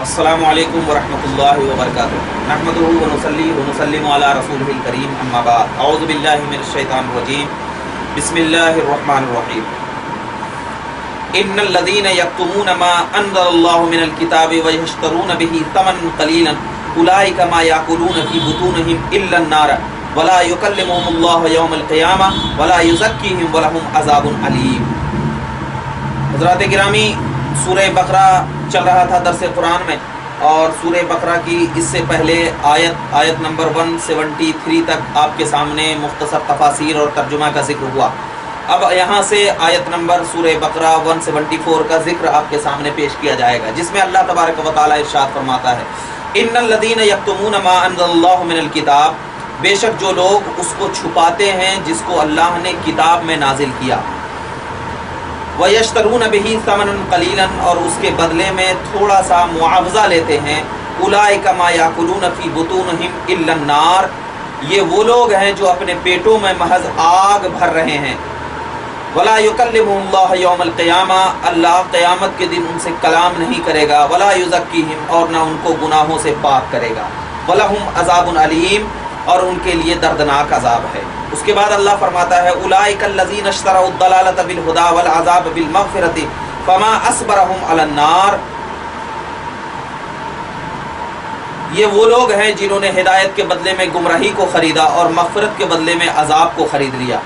السلام علیکم ورحمۃ اللہ وبرکاتہ نحمدہ ونصلی ونسلم علی رسولہ الکریم اما بعد اعوذ باللہ من الشیطان الرجیم بسم اللہ الرحمن الرحیم ان الذین یکتمون ما انزل اللہ من الکتاب ویشترون به ثمنا قلیلا اولئک ما یاکلون فی بطونہم الا النار ولا یکلمہم اللہ یوم القیامہ ولا یزکیہم ولہم عذاب علیم۔ حضرات گرامی، سورہ بقرہ چل رہا تھا درس قرآن میں، اور سورہ بقرہ کی اس سے پہلے آیت نمبر 173 تک آپ کے سامنے مختصر تفاسیر اور ترجمہ کا ذکر ہوا۔ اب یہاں سے آیت نمبر سورہ بقرہ 174 کا ذکر آپ کے سامنے پیش کیا جائے گا، جس میں اللہ تبارک و تعالیٰ ارشاد فرماتا ہے ان الذین یکتمون ما انزل اللہ من الکتاب، بے شک جو لوگ اس کو چھپاتے ہیں جس کو اللہ نے کتاب میں نازل کیا، وَيَشْتَرُونَ بِهِ ثَمَنًا قَلِيلًا، اور اس کے بدلے میں تھوڑا سا معاوضہ لیتے ہیں، أُولَئِكَ مَا يَأْكُلُونَ فِي بُطُونِهِمْ إِلَّا النَّارَ، یہ وہ لوگ ہیں جو اپنے پیٹوں میں محض آگ بھر رہے ہیں۔ وَلَا يُكَلِّمُهُمُ اللَّهُ يَوْمَ الْقِيَامَةِ، اللہ قیامت کے دن ان سے کلام نہیں کرے گا، وَلَا يُزَكِّيهِمْ، اور نہ ان کو گناہوں سے پاک کرے گا، وَلَهُمْ عَذَابٌ عَلِيمٌ، اور ان کے لیے دردناک عذاب ہے۔ اس کے بعد اللہ فرماتا ہے اولئک الذین اشتروا الضلالۃ بالہدی والعذاب بالمغفرۃ فما اصبرهم علی النار، یہ وہ لوگ ہیں جنہوں نے ہدایت کے بدلے میں گمراہی کو خریدا اور مغفرت کے بدلے میں عذاب کو خرید لیا۔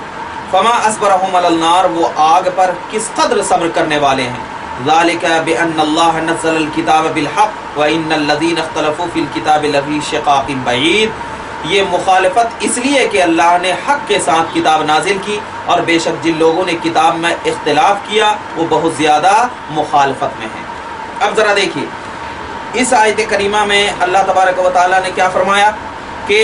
فما اصبرهم علی النار، وہ آگ پر کس قدر صبر کرنے والے ہیں۔ ذالک بان اللہ نزل الکتاب بالحق وان الذین اختلفوا فی الکتاب لفی شقاق بعید، یہ مخالفت اس لیے کہ اللہ نے حق کے ساتھ کتاب نازل کی، اور بے شک جن لوگوں نے کتاب میں اختلاف کیا وہ بہت زیادہ مخالفت میں ہیں۔ اب ذرا دیکھیے اس آیت کریمہ میں اللہ تبارک و تعالیٰ نے کیا فرمایا کہ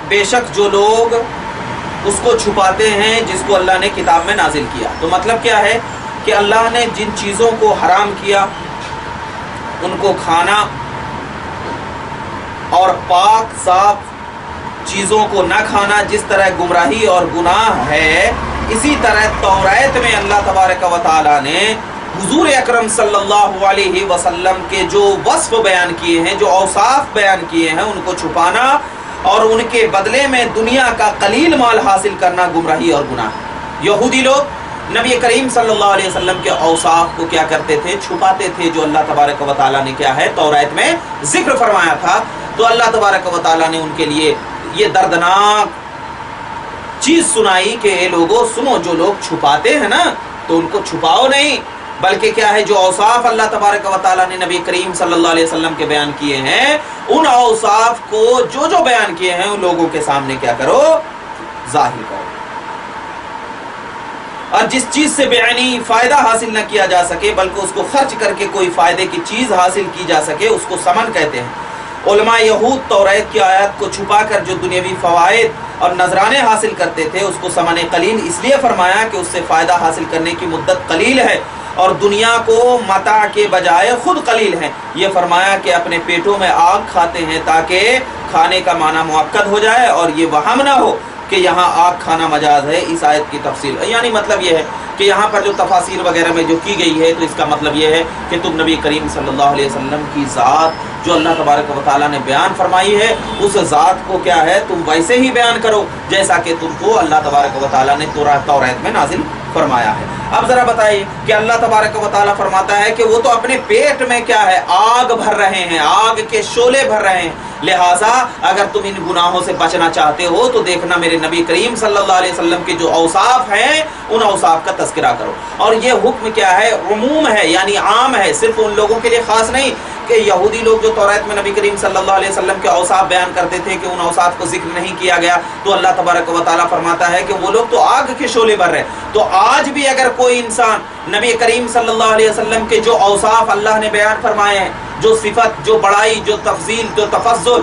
بے شک جو لوگ اس کو چھپاتے ہیں جس کو اللہ نے کتاب میں نازل کیا، تو مطلب کیا ہے کہ اللہ نے جن چیزوں کو حرام کیا ان کو کھانا، اور پاک صاف چیزوں کو نہ کھانا، جس طرح گمراہی اور گناہ ہے، اسی طرح توریت میں اللہ تبارک و تعالیٰ نے حضور اکرم صلی اللہ علیہ وسلم کے جو وصف بیان کیے ہیں، جو اوصاف بیان کیے ہیں، ان کو چھپانا اور ان کے بدلے میں دنیا کا قلیل مال حاصل کرنا گمراہی اور گناہ۔ یہودی لوگ نبی کریم صلی اللہ علیہ وسلم کے اوصاف کو کیا کرتے تھے؟ چھپاتے تھے، جو اللہ تبارک و تعالیٰ نے کیا ہے توریت میں ذکر فرمایا تھا۔ تو اللہ تبارک و تعالیٰ نے ان کے لیے یہ دردناک چیز سنائی کہ اے لوگوں سنو، جو لوگ چھپاتے ہیں نا تو ان کو چھپاؤ نہیں، بلکہ کیا ہے جو اوصاف اللہ تبارک و تعالیٰ نے نبی کریم صلی اللہ علیہ وسلم کے بیان کیے ہیں، ان اوصاف کو جو بیان کیے ہیں ان لوگوں کے سامنے کیا کرو؟ ظاہر کرو۔ اور جس چیز سے بیانی فائدہ حاصل نہ کیا جا سکے بلکہ اس کو خرچ کر کے کوئی فائدے کی چیز حاصل کی جا سکے، اس کو ثمن کہتے ہیں۔ علماء یہود توریت کی آیات کو چھپا کر جو دنیاوی فوائد اور نذرانے حاصل کرتے تھے اس کو ثمن قلیل اس لیے فرمایا کہ اس سے فائدہ حاصل کرنے کی مدت قلیل ہے، اور دنیا کو متاع کے بجائے خود قلیل ہے۔ یہ فرمایا کہ اپنے پیٹوں میں آگ کھاتے ہیں تاکہ کھانے کا معنی مؤکد ہو جائے اور یہ وہم نہ ہو کہ یہاں آگ کھانا مجاز ہے۔ اس آیت کی تفصیل یعنی مطلب یہ ہے کہ یہاں پر جو تفاسیر وغیرہ میں جو کی گئی ہے تو اس کا مطلب یہ ہے کہ تم نبی کریم صلی اللہ علیہ وسلم کی ذات جو اللہ تبارک و تعالیٰ نے بیان فرمائی ہے اس ذات کو کیا ہے تم ویسے ہی بیان کرو جیسا کہ تم کو اللہ تبارک و تعالیٰ نے توریت میں نازل فرمایا ہے۔ اب ذرا بتائیے کہ اللہ تبارک و تعالیٰ فرماتا ہے کہ وہ تو اپنے پیٹ میں کیا ہے آگ بھر رہے ہیں، آگ کے شعلے بھر رہے ہیں، لہٰذا اگر تم ان گناہوں سے بچنا چاہتے ہو تو دیکھنا میرے نبی کریم صلی اللہ علیہ وسلم کے جو اوصاف ہیں ان اوصاف کا تذکرہ کرو۔ اور یہ حکم کیا ہے؟ عموم ہے، یعنی عام ہے، صرف ان لوگوں کے لیے خاص نہیں کہ یہودی لوگ جو توریت میں نبی کریم صلی اللہ علیہ وسلم کے اوصاف بیان کرتے تھے کہ ان اوصاف کو ذکر نہیں کیا گیا، تو اللہ تبارک و تعالیٰ فرماتا ہے کہ وہ لوگ تو آگ کے شعلے بھر رہے۔ تو آج بھی اگر کوئی انسان نبی کریم صلی اللہ علیہ وسلم کے جو اوصاف اللہ نے بیان فرمائے ہیں، جو صفت، جو بڑائی، جو تفضیل، جو تفضل،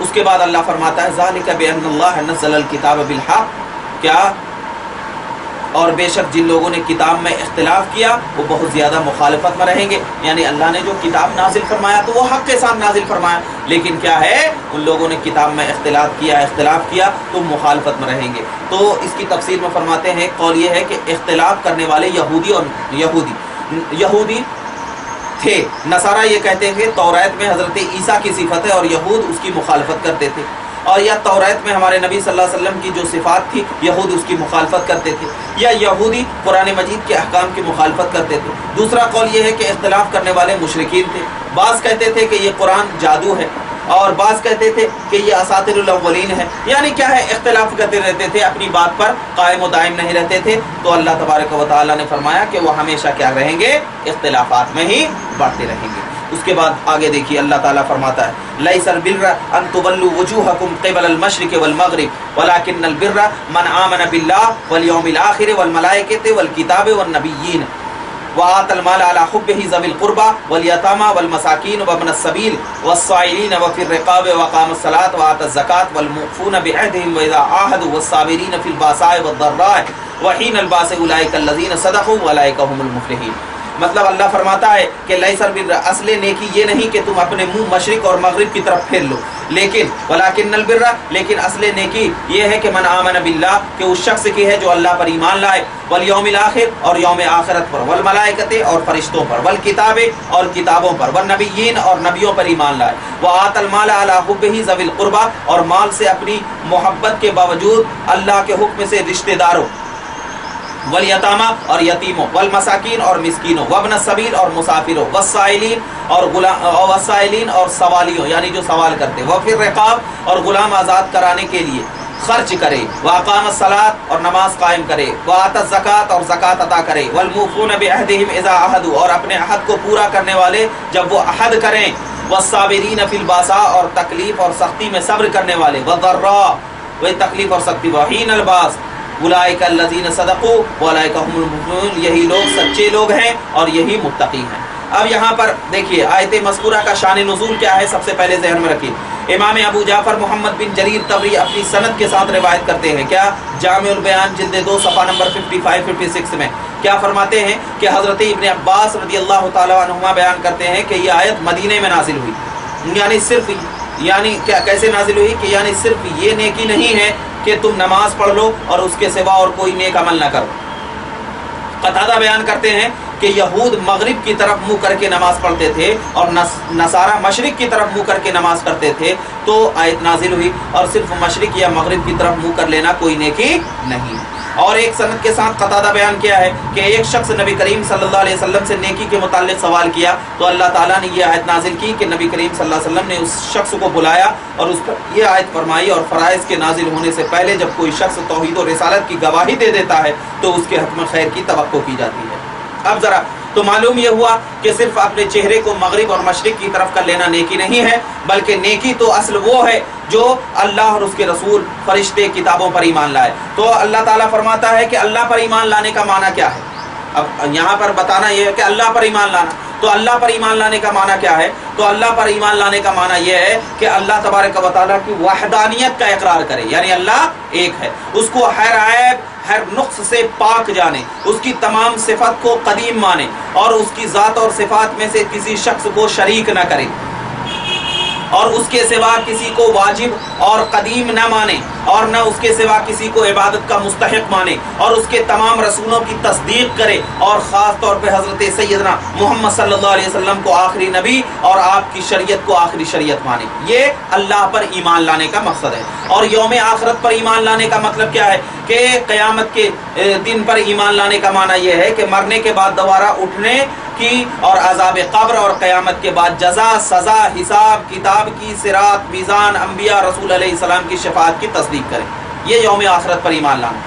اس کے بعد اللہ فرماتا ہے ذالک بأن اللہ نزل الکتاب بالحق، کیا اور بے شک جن لوگوں نے کتاب میں اختلاف کیا وہ بہت زیادہ مخالفت میں رہیں گے. یعنی اللہ نے جو کتاب نازل فرمایا تو وہ حق کے ساتھ نازل فرمایا، لیکن کیا ہے ان لوگوں نے کتاب میں اختلاف کیا تو مخالفت میں رہیں گے. تو اس کی تفسیر میں فرماتے ہیں قول یہ ہے کہ اختلاف کرنے والے یہودی تھے. نصارہ یہ کہتے تھے توریت میں حضرت عیسیٰ کی صفت ہے اور یہود اس کی مخالفت کرتے تھے، اور یا توریت میں ہمارے نبی صلی اللہ علیہ وسلم کی جو صفات تھی یہود اس کی مخالفت کرتے تھے، یا یہودی قرآن مجید کے احکام کی مخالفت کرتے تھے. دوسرا قول یہ ہے کہ اختلاف کرنے والے مشرکین تھے. بعض کہتے تھے کہ یہ قرآن جادو ہے، اور بعض کہتے تھے کہ یہ اساطیر الاولین ہے. یعنی کیا ہے اختلاف کرتے رہتے تھے، اپنی بات پر قائم و دائم نہیں رہتے تھے. تو اللہ تبارک و تعالیٰ نے فرمایا کہ وہ ہمیشہ کیا رہیں گے، اختلافات میں ہی بڑھتے رہیں گے. اس کے بعد آگے دیکھیے اللہ تعالیٰ فرماتا ہے لیس البر ان تولوا وجوہکم قبل المشرق والمغرب ولکن البر من آمن باللہ والیوم الآخر والملائکۃ والکتاب والنبیین وآتى المال على حبه ذوي القربى واليتامى والمساكين وابن السبيل والسائلين وفي الرقاب وأقام الصلاة وآتى الزكاة والموفون بعهدهم وإذا عاهدوا والصابرين في البأساء والضراء وحين البأس أولئك الذين صدقوا وأولئك هم المفلحون. مطلب اللہ فرماتا ہے کہ لیس البر، اصل نیکی یہ نہیں کہ تم اپنے منہ مشرق اور مغرب کی طرف پھیر لو، لیکن البر، لیکن اصل نیکی یہ ہے کہ من آمن باللہ، کہ اس شخص کی ہے جو اللہ پر ایمان لائے، والیوم الآخر اور یوم آخرت پر، والملائکۃ اور فرشتوں پر، والکتاب اور کتابوں پر، والنبیین اور نبیوں پر ایمان لائے، وآت المال علی حبہ ذوی القربى اور مال سے اپنی محبت کے باوجود اللہ کے حکم سے رشتہ داروں، والیتامى اور یتیموں، والمساکین اور مسکینوں، وابن السبیل اور مسافروں، والسائلین اور سوالیوں یعنی جو سوال کرتے، وفی الرقاب اور غلام آزاد کرانے کے لیے خرچ کرے، واقام الصلاۃ اور نماز قائم کرے، وآتى الزکاۃ اور زکوٰۃ عطا کرے، والموفون بعہدہم اذا عہدوا اور اپنے عہد کو پورا کرنے والے جب وہ عہد کریں، والصابرین فی الباساء اور تکلیف اور سختی میں صبر کرنے والے، والضراء وہی تکلیف اور سختی، وحین الباس اولئک الذین صدقوا واولئک هم المفلحون، یہی لوگ سچے لوگ ہیں اور یہی متقی ہیں. اب یہاں پر دیکھیے آیت مذکورہ کا شان نزول کیا ہے، سب سے پہلے ذہن میں رکھیے. امام ابو جعفر محمد بن جریر طبری اپنی سند کے ساتھ روایت کرتے ہیں، کیا جامع البیان جلد 2 صفحہ نمبر 55-56 میں کیا فرماتے ہیں کہ حضرت ابن عباس رضی اللہ تعالیٰ عنہما بیان کرتے ہیں کہ یہ آیت مدینے میں نازل ہوئی. یعنی کیا کیسے نازل ہوئی کہ یعنی صرف یہ نیکی نہیں ہے کہ تم نماز پڑھ لو اور اس کے سوا اور کوئی نیک عمل نہ کرو. قتادہ بیان کرتے ہیں کہ یہود مغرب کی طرف منہ کر کے نماز پڑھتے تھے اور نصارہ مشرق کی طرف منہ کر کے نماز کرتے تھے، تو آیت نازل ہوئی اور صرف مشرق یا مغرب کی طرف منہ کر لینا کوئی نیکی نہیں. اور ایک سند کے ساتھ قتادہ بیان کیا ہے کہ ایک شخص نبی کریم صلی اللہ علیہ وسلم سے نیکی کے متعلق سوال کیا تو اللہ تعالیٰ نے یہ آیت نازل کی کہ نبی کریم صلی اللہ علیہ وسلم نے اس شخص کو بلایا اور اس پر یہ آیت فرمائی، اور فرائض کے نازل ہونے سے پہلے جب کوئی شخص توحید و رسالت کی گواہی دے دیتا ہے تو اس کے حق میں خیر کی توقع کی جاتی ہے. اب ذرا تو معلوم یہ ہوا کہ صرف اپنے چہرے کو مغرب اور مشرق کی طرف کر لینا نیکی نہیں ہے، بلکہ نیکی تو اصل وہ ہے جو اللہ اور اس کے رسول فرشتے کتابوں پر ایمان لائے. تو اللہ تعالیٰ فرماتا ہے کہ اللہ پر ایمان لانے کا معنی کیا ہے. اب یہاں پر بتانا یہ ہے کہ اللہ پر ایمان لانا، تو اللہ پر ایمان لانے کا معنی کیا ہے؟ تو اللہ پر ایمان لانے کا معنی یہ ہے کہ اللہ تبارک و تعالیٰ کی وحدانیت کا اقرار کرے، یعنی اللہ ایک ہے، اس کو ہر عیب ہر نقص سے پاک جانے، اس کی تمام صفت کو قدیم مانے اور اس کی ذات اور صفات میں سے کسی شخص کو شریک نہ کرے اور اس کے سوا کسی کو واجب اور قدیم نہ مانے اور نہ اس کے سوا کسی کو عبادت کا مستحق مانے اور اس کے تمام رسولوں کی تصدیق کرے اور خاص طور پہ حضرت سیدنا محمد صلی اللہ علیہ وسلم کو آخری نبی اور آپ کی شریعت کو آخری شریعت مانے. یہ اللہ پر ایمان لانے کا مقصد ہے. اور یوم آخرت پر ایمان لانے کا مطلب کیا ہے کہ قیامت کے دن پر ایمان لانے کا معنی یہ ہے کہ مرنے کے بعد دوبارہ اٹھنے کی اور عذاب قبر اور قیامت کے بعد جزا سزا حساب کتاب کی صراط میزان انبیاء رسول علیہ السلام کی شفاعت کی تصدیق کریں. یہ یوم آخرت پر ایمان لانا.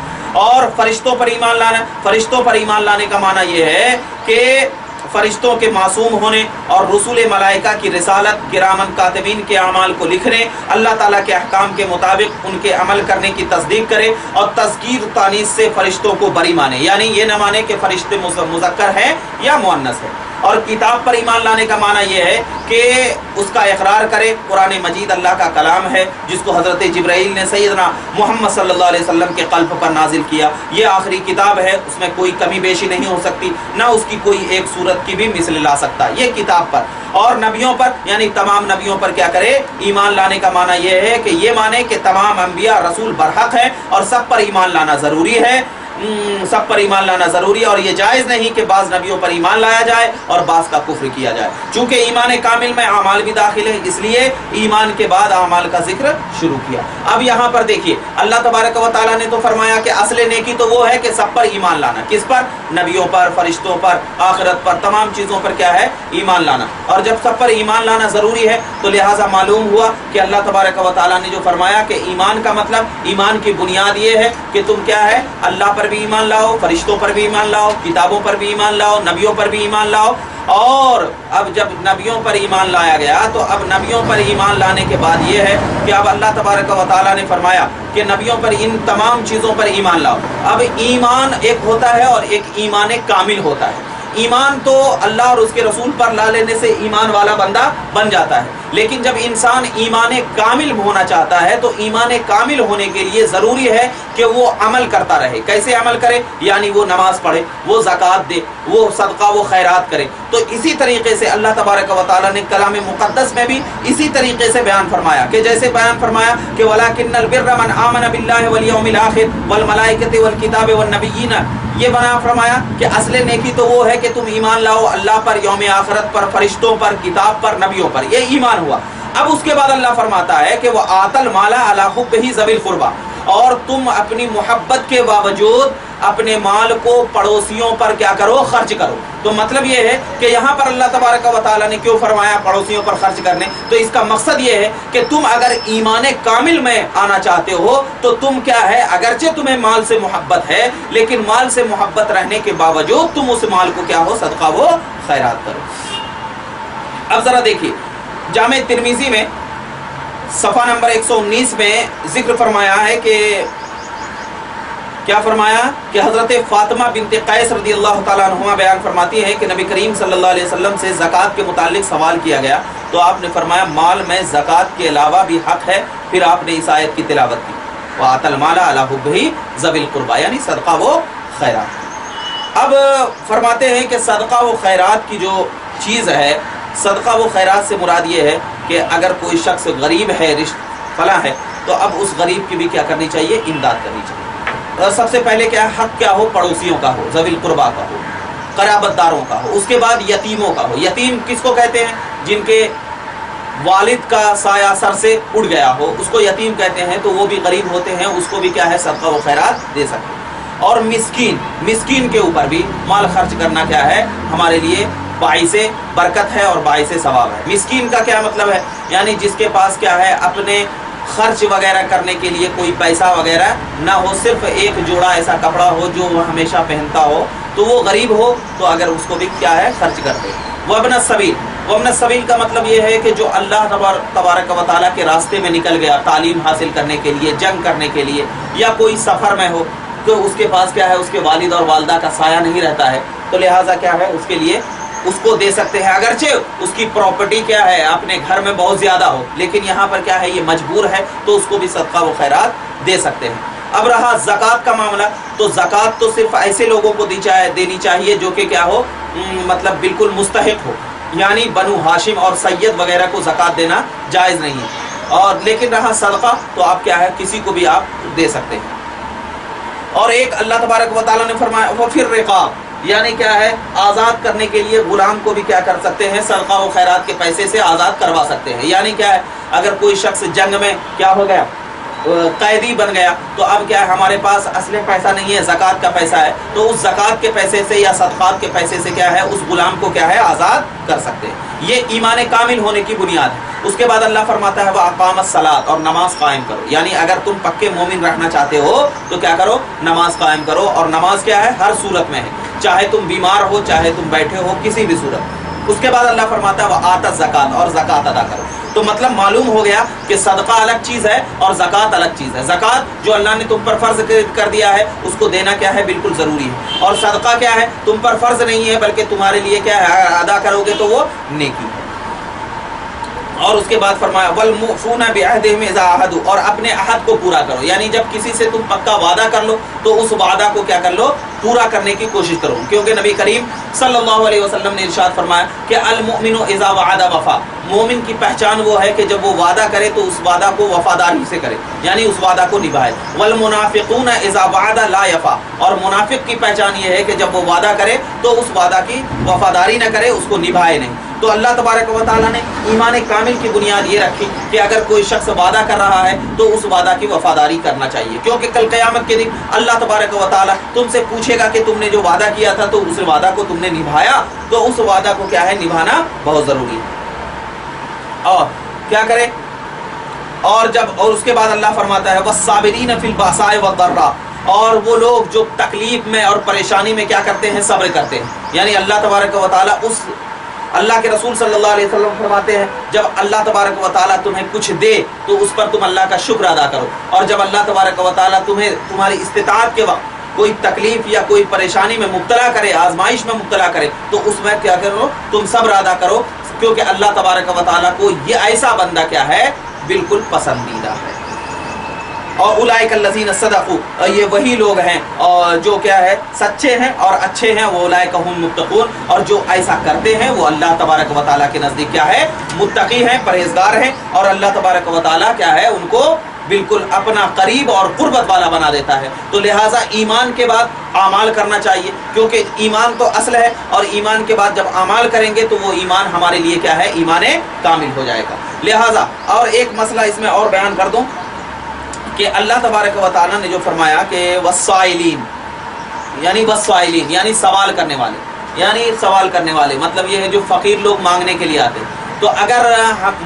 اور فرشتوں پر ایمان لانا، فرشتوں پر ایمان لانے کا معنی یہ ہے کہ فرشتوں کے معصوم ہونے اور رسول ملائکہ کی رسالت، کرامن کاتبین کے اعمال کو لکھنے، اللہ تعالیٰ کے احکام کے مطابق ان کے عمل کرنے کی تصدیق کرے اور تذکیر تانیث سے فرشتوں کو بری مانے، یعنی یہ نہ مانے کہ فرشتے مذکر ہیں یا مؤنث ہے. اور کتاب پر ایمان لانے کا معنی یہ ہے کہ اس کا اقرار کرے قرآن مجید اللہ کا کلام ہے جس کو حضرت جبرائیل نے سیدنا محمد صلی اللہ علیہ وسلم کے قلب پر نازل کیا. یہ آخری کتاب ہے, اس میں کوئی کمی بیشی نہیں ہو سکتی, نہ اس کی کوئی ایک صورت کی بھی مثل لا سکتا. یہ کتاب پر. اور نبیوں پر یعنی تمام نبیوں پر کیا کرے, ایمان لانے کا معنی یہ ہے کہ یہ مانے کہ تمام انبیاء رسول برحق ہیں اور سب پر ایمان لانا ضروری ہے, سب پر ایمان لانا ضروری ہے. اور یہ جائز نہیں کہ بعض نبیوں پر ایمان لایا جائے اور بعض کا کفر کیا جائے. چونکہ ایمان کامل میں اعمال بھی داخل ہے, اس لیے ایمان کے بعد اعمال کا ذکر شروع کیا. اب یہاں پر دیکھیے اللہ تبارک و تعالیٰ نے تو فرمایا کہ اصل نیکی تو وہ ہے کہ سب پر ایمان لانا. کس پر؟ نبیوں پر, فرشتوں پر, آخرت پر, تمام چیزوں پر کیا ہے, ایمان لانا. اور جب سب پر ایمان لانا ضروری ہے تو لہٰذا معلوم ہوا کہ اللہ تبارک و تعالیٰ نے جو فرمایا کہ ایمان کا مطلب, ایمان کی بنیاد یہ ہے کہ تم کیا ہے, اللہ پر بھی ایمان لاؤ, فرشتوں پر بھی ایمان لاؤ, کتابوں پر بھی ایمان لاؤ, نبیوں پر بھی ایمان لاؤ. اور اب جب نبیوں پر ایمان لایا گیا تو اب نبیوں پر ایمان لانے کے بعد یہ ہے کہ اب اللہ تبارک و تعالیٰ نے فرمایا کہ نبیوں پر ان تمام چیزوں پر ایمان لاؤ. اب ایمان ایک ہوتا ہے اور ایک ایمان کامل ہوتا ہے. ایمان تو اللہ اور اس کے رسول پر لا لینے سے ایمان والا بندہ بن جاتا ہے, لیکن جب انسان ایمان کامل ہونا چاہتا ہے تو ایمان کامل ہونے کے لیے ضروری ہے کہ وہ عمل کرتا رہے. کیسے عمل کرے؟ یعنی وہ نماز پڑھے, وہ زکوٰۃ دے, وہ صدقہ و خیرات کرے. تو اسی طریقے سے اللہ تبارک و تعالیٰ نے کلام مقدس میں بھی اسی طریقے سے بیان فرمایا کہ جیسے بیان فرمایا کہ وَلَٰكِنَّ الْبِرَّ مَنْ آمَنَ بِاللَّهِ وَالْيَوْمِ الْآخِرِ وَالْمَلَائِكَةِ وَالْكِتَابِ وَالنَّبِيِّينَ. یہ بنا فرمایا کہ اصل نیکی تو وہ ہے کہ تم ایمان لاؤ اللہ پر, یوم آخرت پر, فرشتوں پر, کتاب پر, نبیوں پر. یہ ایمان ہوا. اب اس کے بعد اللہ فرماتا ہے کہ وَآتَى الْمَالَ عَلَىٰ حُبِّهِ ذَوِي الْقُرْبَىٰ, اور تم اپنی محبت کے باوجود اپنے مال کو پڑوسیوں پر کیا کرو, خرچ کرو. تو مطلب یہ ہے کہ یہاں پر اللہ تبارک و تعالیٰ نے کیوں فرمایا پڑوسیوں پر خرچ کرنے, تو اس کا مقصد یہ ہے کہ تم اگر ایمان کامل میں آنا چاہتے ہو تو تم کیا ہے, اگرچہ تمہیں مال سے محبت ہے لیکن مال سے محبت رہنے کے باوجود تم اس مال کو کیا ہو, صدقہ و خیرات کرو. اب ذرا دیکھیے جامع ترمذی میں صفحہ نمبر 119 میں ذکر فرمایا ہے کہ کیا فرمایا کہ حضرت فاطمہ بنت قیس رضی اللہ تعالیٰ عنہما بیان فرماتی ہے کہ نبی کریم صلی اللہ علیہ وسلم سے زکوٰۃ کے متعلق سوال کیا گیا تو آپ نے فرمایا مال میں زکوٰۃ کے علاوہ بھی حق ہے. پھر آپ نے اس آیت کی تلاوت کی وَآتَى الْمَالَ عَلَىٰ حُبِّهِ ذَوِي الْقُرْبَىٰ, یعنی صدقہ و خیرات. اب فرماتے ہیں کہ صدقہ و خیرات کی جو چیز ہے, صدقہ و خیرات سے مراد یہ ہے کہ اگر کوئی شخص غریب ہے, رشتہ فلاں ہے, تو اب اس غریب کی بھی کیا کرنی چاہیے, امداد کرنی چاہیے. سب سے پہلے کیا حق کیا ہو, پڑوسیوں کا ہو, ذوی القربا کا ہو, قرابت داروں کا ہو. اس کے بعد یتیموں کا ہو. یتیم کس کو کہتے ہیں؟ جن کے والد کا سایہ سر سے اڑ گیا ہو, اس کو یتیم کہتے ہیں. تو وہ بھی غریب ہوتے ہیں, اس کو بھی کیا ہے, صدقہ و خیرات دے سکتے ہیں. اور مسکین, مسکین کے اوپر بھی مال خرچ کرنا کیا ہے, ہمارے لیے باعث برکت ہے اور باعث ثواب ہے. مسکین کا کیا مطلب ہے, یعنی جس کے پاس کیا ہے, اپنے خرچ وغیرہ کرنے کے لیے کوئی پیسہ وغیرہ نہ ہو, صرف ایک جوڑا ایسا کپڑا ہو جو وہ ہمیشہ پہنتا ہو, تو وہ غریب ہو تو اگر اس کو بھی کیا ہے, خرچ کرتے. وابن السبیل, وابن السبیل کا مطلب یہ ہے کہ جو اللہ تبارک و تعالیٰ کے راستے میں نکل گیا تعلیم حاصل کرنے کے لیے, جنگ کرنے کے لیے, یا کوئی سفر میں ہو تو اس کے پاس کیا ہے, اس کے والد اور والدہ کا سایہ نہیں رہتا ہے, تو لہٰذا کیا ہے, اس کے لیے اس کو دے سکتے ہیں. اگرچہ اس کی پراپرٹی کیا ہے, اپنے گھر میں بہت زیادہ ہو, لیکن یہاں پر کیا ہے, یہ مجبور ہے, تو اس کو بھی صدقہ و خیرات دے سکتے ہیں. اب رہا زکوٰۃ کا معاملہ, تو زکوٰۃ تو صرف ایسے لوگوں کو دینی چاہیے جو کہ کیا ہو, مطلب بالکل مستحق ہو, یعنی بنو ہاشم اور سید وغیرہ کو زکوٰۃ دینا جائز نہیں ہے. اور لیکن رہا صدقہ, تو آپ کیا ہے, کسی کو بھی آپ دے سکتے ہیں. اور ایک اللہ تبارک و تعالیٰ نے فرمایا وَفِي الرِّقَابِ, یعنی کیا ہے, آزاد کرنے کے لیے غلام کو بھی کیا کر سکتے ہیں, صدقہ و خیرات کے پیسے سے آزاد کروا سکتے ہیں. یعنی کیا ہے, اگر کوئی شخص جنگ میں کیا ہو گیا, قیدی بن گیا, تو اب کیا ہے, ہمارے پاس اصل پیسہ نہیں ہے, زکوٰۃ کا پیسہ ہے, تو اس زکوٰۃ کے پیسے سے یا صدقات کے پیسے سے کیا ہے, اس غلام کو کیا ہے, آزاد کر سکتے ہیں. یہ ایمان کامل ہونے کی بنیاد ہے. اس کے بعد اللہ فرماتا ہے وَأَقَامَ الصَّلَاةَ, اور نماز قائم کرو. یعنی اگر تم پکے مومن رہنا چاہتے ہو تو کیا کرو, نماز قائم کرو. اور نماز کیا ہے, ہر صورت میں ہے, چاہے تم بیمار ہو, چاہے تم بیٹھے ہو, کسی بھی صورت. اس کے بعد اللہ فرماتا ہے وَآتَى الزَّکَاةَ, اور زکوٰۃ ادا کرو. تو مطلب معلوم ہو گیا کہ صدقہ الگ چیز ہے اور زکوٰۃ الگ چیز ہے. زکوٰۃ جو اللہ نے تم پر فرض کر دیا ہے اس کو دینا کیا ہے بالکل ضروری ہے, اور صدقہ کیا ہے تم پر فرض نہیں ہے بلکہ تمہارے لیے کیا ہے ادا کرو گے تو وہ نیکی ہے. اور اس کے بعد فرمایا والموفون بعہدہم اذا عاہدوا, اور اپنے عہد کو پورا کرو, یعنی جب کسی سے تم پکا وعدہ کر لو تو اس وعدہ کو کیا کر لو پورا کرنے کی کوشش کرو, کیونکہ نبی کریم صلی اللہ علیہ وسلم نے ارشاد فرمایا کہ المؤمن اذا وعد وفا, مومن کی پہچان وہ ہے کہ جب وہ وعدہ کرے تو اس وعدہ کو وفاداری سے کرے, یعنی اس وعدہ کو نبھائے. والمنافقون اذا وعد لا یفا, اور منافق کی پہچان یہ ہے کہ جب وہ وعدہ کرے تو اس وعدہ کی وفاداری نہ کرے, اس کو نبھائے نہیں. تو اللہ تبارک و تعالیٰ نے ایمان کامل کی بنیاد یہ رکھی کہ اگر کوئی شخص وعدہ کر رہا ہے تو اس وعدہ کی وفاداری کرنا چاہیے, کیونکہ کل قیامت کے دن اللہ تبارک و تعالیٰ تم سے پوچھے گا کہ تم نے جو وعدہ کیا تھا تو اس وعدہ کو تم نے نبھایا, تو اس وعدہ کو کیا ہے نبھانا بہت ضروری ہے. اور کیا کرے, اور اس کے بعد اللہ فرماتا ہے والصابرین فی البأساء والضراء, اور وہ لوگ جو تکلیف میں اور پریشانی میں کیا کرتے ہیں صبر کرتے ہیں. یعنی اللہ تبارک و تعالیٰ اللہ کے رسول صلی اللہ علیہ وسلم فرماتے ہیں جب اللہ تبارک و تعالیٰ تمہیں کچھ دے تو اس پر تم اللہ کا شکر ادا کرو, اور جب اللہ تبارک و تعالیٰ تمہیں تمہاری استطاعت کے وقت کوئی تکلیف یا کوئی پریشانی میں مبتلا کرے, آزمائش میں مبتلا کرے, تو اس میں کیا کرو تم صبر ادا کرو, کیونکہ اللہ تبارک و تعالیٰ کو یہ ایسا بندہ کیا ہے بالکل پسندیدہ ہے. اور اولئک الذین صدقوا, یہ وہی لوگ ہیں اور جو کیا ہے سچے ہیں اور اچھے ہیں, وہ اولئک هم متقون, اور جو ایسا کرتے ہیں وہ اللہ تبارک و تعالیٰ کے نزدیک کیا ہے متقی ہیں, پرہیزگار ہیں, اور اللہ تبارک و تعالیٰ کیا ہے ان کو بالکل اپنا قریب اور قربت والا بنا دیتا ہے. تو لہٰذا ایمان کے بعد اعمال کرنا چاہیے, کیونکہ ایمان تو اصل ہے, اور ایمان کے بعد جب اعمال کریں گے تو وہ ایمان ہمارے لیے کیا ہے ایمان کامل ہو جائے گا. لہٰذا اور ایک مسئلہ اس میں اور بیان کر دوں کہ اللہ تبارک و تعالیٰ نے جو فرمایا کہ والسائلین, یعنی سوال کرنے والے, یعنی سوال کرنے والے مطلب یہ ہے جو فقیر لوگ مانگنے کے لیے آتے ہیں. تو اگر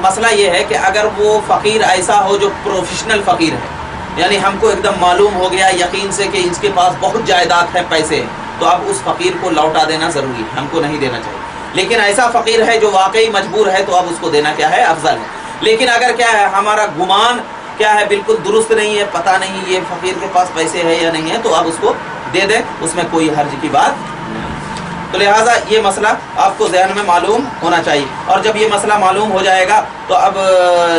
مسئلہ یہ ہے کہ اگر وہ فقیر ایسا ہو جو پروفیشنل فقیر ہے, یعنی ہم کو ایک دم معلوم ہو گیا یقین سے کہ اس کے پاس بہت جائیداد ہے, پیسے ہیں, تو اب اس فقیر کو لوٹا دینا ضروری ہے, ہم کو نہیں دینا چاہیے. لیکن ایسا فقیر ہے جو واقعی مجبور ہے تو اب اس کو دینا کیا ہے افضل ہے. لیکن اگر کیا ہے ہمارا گمان کیا ہے بالکل درست نہیں ہے, پتہ نہیں یہ فقیر کے پاس پیسے ہے یا نہیں ہے, تو اب اس کو دے دیں, اس میں کوئی حرج کی بات نہیں. تو لہٰذا یہ مسئلہ آپ کو ذہن میں معلوم ہونا چاہیے, اور جب یہ مسئلہ معلوم ہو جائے گا تو اب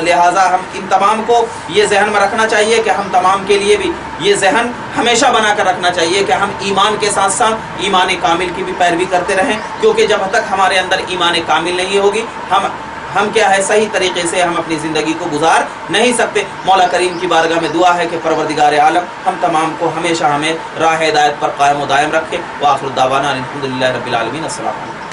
لہٰذا ہم ان تمام کو یہ ذہن میں رکھنا چاہیے کہ ہم تمام کے لیے بھی یہ ذہن ہمیشہ بنا کر رکھنا چاہیے کہ ہم ایمان کے ساتھ ساتھ ایمان کامل کی بھی پیروی کرتے رہیں, کیونکہ جب تک ہمارے اندر ایمان کامل نہیں ہوگی ہم کیا ہے صحیح طریقے سے ہم اپنی زندگی کو گزار نہیں سکتے. مولا کریم کی بارگاہ میں دعا ہے کہ پروردگار عالم ہم تمام کو ہمیشہ ہمیں راہ ہدایت پر قائم و دائم رکھے. وآخر دعوانا الحمدللہ رب العالمین. السلام علیکم.